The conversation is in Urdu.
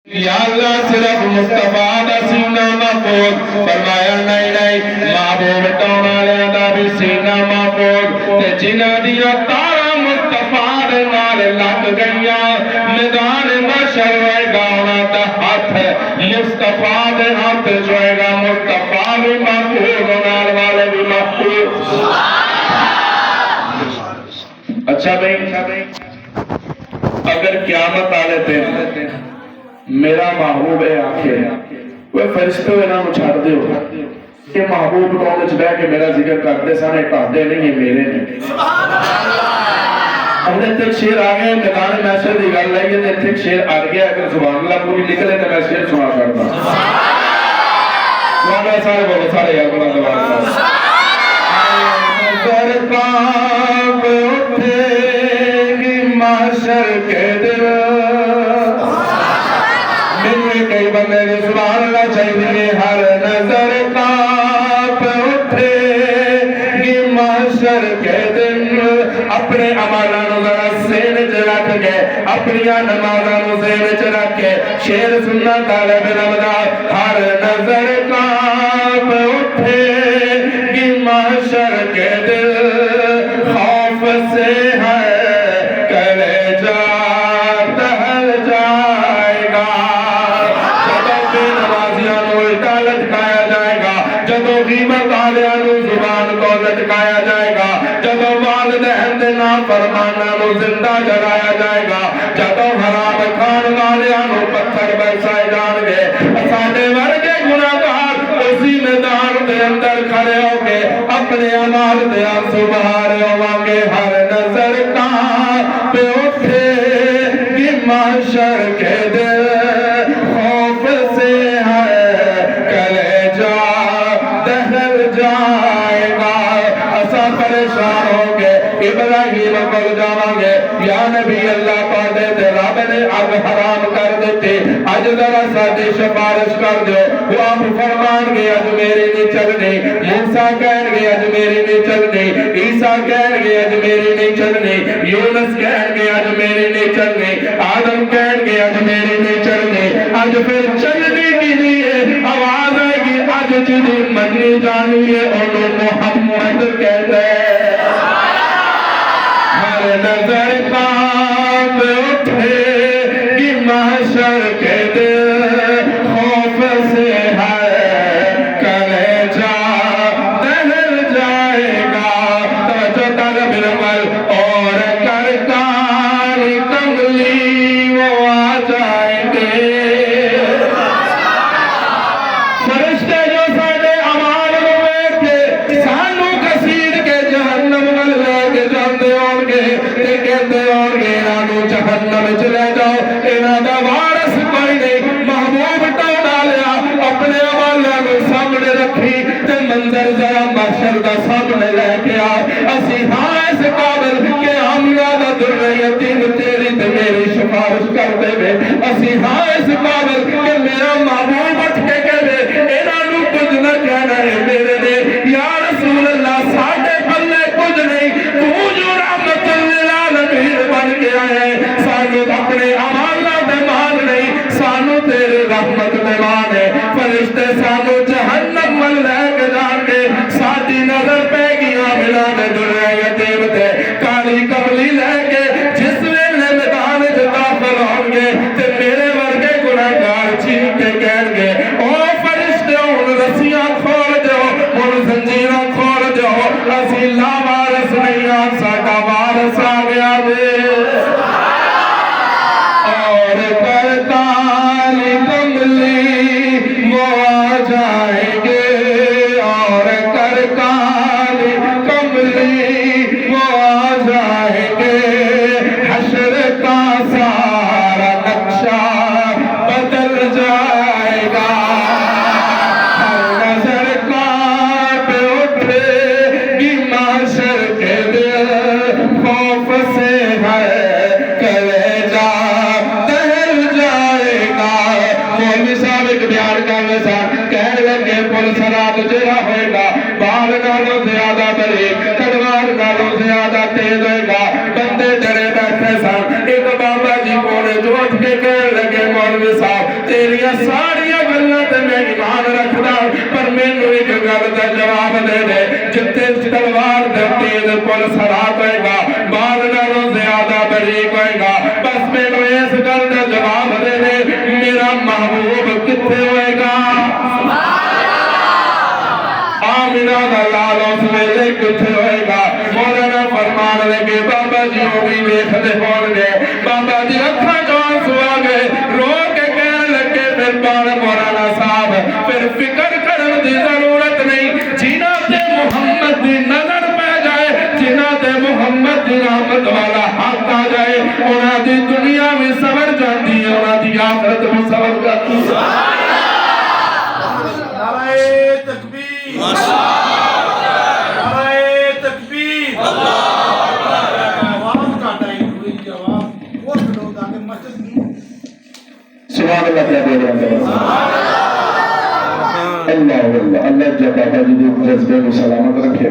یا اللہ صرف مصطفیٰ دا سینہ محفوظ فرمایا نہیں نہیں محبوب ٹونا لیا دا بھی سینہ محفوظ تے جنہ دیا تارا مصطفیٰ دے نال لگ گئیا میدان محشر ہوئے گا انہاں دا ہاتھ مصطفیٰ دے ہاتھ جوئے گا مصطفیٰ بھی محفوظ نال والے بھی محفوظ اچھا بھئی اگر قیامت آ لیتے ہیں میرا محبوب ہے آخر وہ فرشتے ہوئے نام چھاڑ دے ہو کہ محبوب کون چھ کے میرا ذکر کرتے سانے پاہدے نہیں ہیں میرے نہیں ہم نے تک شیر آگئے میدان محشر دی گل لائے گئے تک شیر آگئے اگر سبحان اللہ پوری نکلے تو میں شیر سنا کرتا سبحان اللہ سارے بولو سارے یار بلا دوار نظر کعب اٹھے گی محشر کے دل کئی بندے جو سبحان اللہ چاہیے ہر نظر کعب اٹھے گی محشر کے دن اپنے عمالانو ذرا سین چ رکھ کے اپنی نمازانو سین چ رکھ کے شیر سننا طالب رمضان ہر نظر کعب اٹھے گی محشر کے دل خوف سے ہے کلیجہ دہل جائے گا لٹکایا جائے گا جدو غیبت والوں زبان کو لٹکایا جائے گا جدو والدین دے نافرمانوں زندہ جلایا جائے گا جدو حرام کھان والوں پتھر برسائے جان گے ساڈے ورگے گناہگار اسی میدان دے اندر کھڑے ہو کے اپنے اعمال دے آنسو بہا رہے ہوں گے ہر نظر کہاں پہ اٹھے گی محشر کے دل خوف سے ہے کلیجہ دہل جائے گا اسا پریشان ہوں گے ابراہیم کو جاؤں گے یا نبی اللہ پاندے دے رب نے اب حرام کر دیتے اج ذرا ساتھی شفارش کر دو وہ آپ فرمان گے اج میری نہیں چلنی موسیٰ کہن گے اج میری نہیں چلنی عیسیٰ کہن گے اج میری نہیں چلنی یونس کہن گے اج میری نہیں چلنی آدم کہن گے اج میری نہیں چلنی اج پھر چلنی کی لیے آواز آئے گی اج جدی منی جانی ہے انہوں محمد کہتے ہیں ہر نظر کعب اٹھے گی محشر کے دل خوف سے ہے کلیجہ دہل جائے گا توجہ طالب علم اور کر کاری کملی وہ آ جائیں گے فرشتے جو ساڑے امان ہوئے کے سانو کسید کے جہنم مل لے کے جاندے ہوں گے تے کہتے ہوں گے انہوں جہنم چلے جاؤ انہوں دا وارث کوئی نہیں محبوب ٹونا لیا اپنے عمالوں کو سامنے رکھی تے منظر ذرا محشر دا سامنے لے کے آ اسی ہاں اس قابل کہ آمینہ دا در یتیم تیری تے میری شفارش کر دے بے اسی ہاں اس قابل کہ میرا محبوب اٹھ کے کہے انہوں کچھ نہ کہنا ہے میرے نے یا رسول اللہ ساڑھے پلے کچھ نہیں تو جو رحمت للعالمین بن کے آئے سانو اپنے عمالہ دے مان نہیں سانو تیرے رحمت دے مان ہے فرشتے سانو جہنم مل لے کے جان گے ساتھی نظر پہ گیا ملا دے دنیا یتیم دے کالی کملی لے کے جس میں میدان جتا فرہوں گے تے میرے ورگے گناہگار چین کے کہن گے او فرشتے ان رسیاں کھول جو ان زنجیرہ کھول جو اسی لا وارث نہیں آسا کا وارث آ گیا دے اور کرتالی کملی وہ آ جائیں گے اور کرتالی کملی وہ آ جائیں گے حشر کا سارا نقشہ بدل جائے گا ہر نظر کعب اٹھے گی محشر کے دل خوف سے ہے کلیجہ دہل جائے گا مولوی صاحب ایک بیان کرنے سا کہنے لگے پل سرات جرا ہوئے گا بال نالوں زیادہ بریک تلوار نالوں زیادہ تیز ہوئے گا بندے ڈرے بیٹھے سن ایک بابا جی کونے جو اٹھ کے کہنے لگے مولوی صاحب تیریاں ساریاں گلاں تے میں ایمان رکھدا پر مینوں ایک گل دا جواب دے دے جتے تلوار دے تیز کول سرات ہوئے گا بعد نالوں زیادہ بریک ہوئے گا بس مینوں اس گل دا جواب دے دے میرا محبوب کتھے ہوئے گا آمینہ دا لال اس ویلے کتھے ہوئے گا مولانا فرمان لگے بابا جی وہ بھی ویکھدے ہون گے بابا جی اکھاں چوں آنسو آ گئے رو کے کہنے لگے پھر بار مولانا صاحب پھر فکر کرن دی ضرورت نہیں جنہ تے محمد دی نظر پہ جائے جنہ تے محمد دی رحمت والا حق آ جائے انہاں دی دنیا میں سور جاتی ہے انہاں دی آخرت میں سور جاتی ہے نعرہ تکبیر نعرہ تکبیر آواز کا ٹائم ہوئی جواب وہ لوگ آگے مسجد کی سبحان اللہ کیا دے رہے ہیں اللہ اللہ اللہ جب بابا جی دے جذبے کو سلامت رکھے